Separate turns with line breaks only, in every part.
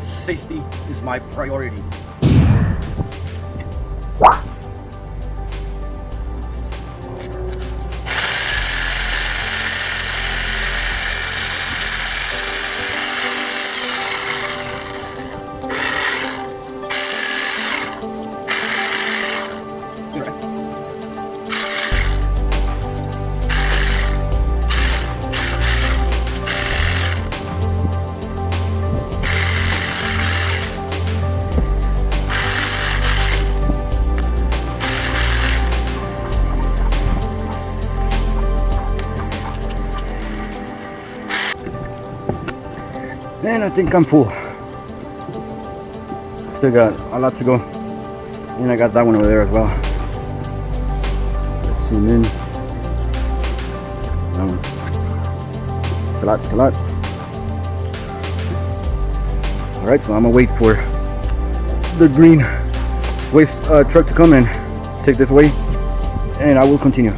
Safety is my priority. And I think I'm full. Still got a lot to go. And I got that one over there as well. Let's zoom in. That one. It's a lot, it's a lot. Alright, so I'm gonna wait for the green waste truck to come and take this away. And I will continue.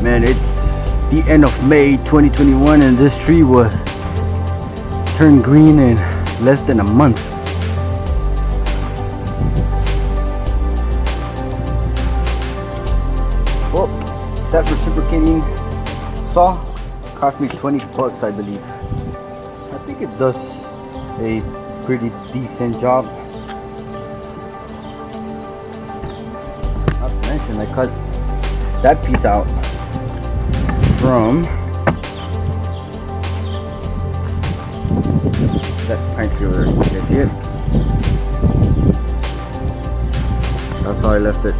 Man, it's the end of May 2021 and this tree was turned green in less than a month. Well, that reciprocating saw cost me 20 bucks, I believe. I think it does a pretty decent job. Not to mention, I cut that piece out from that pine tree over there. You guys see it? That's how I left it.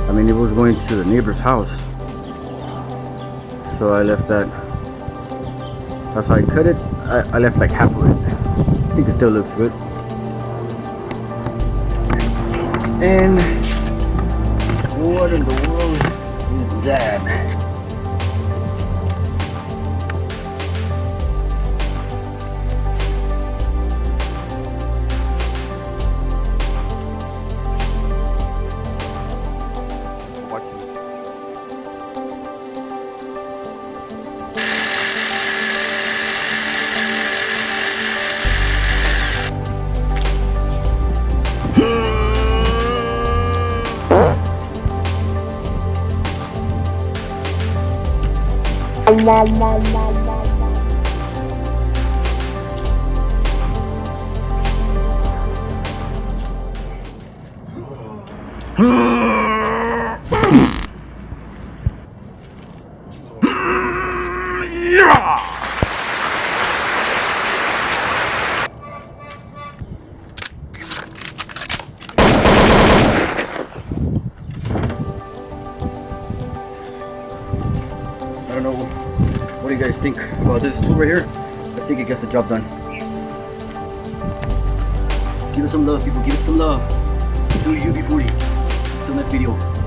I mean, it was going to the neighbor's house, so I left that. That's how I cut it. I left like half of it. I think it still looks good. And what in the world is that, man? I don't know, what do you guys think about this tool right here? I think it gets the job done. Give it some love, people, give it some love. Do UB40. Till next video.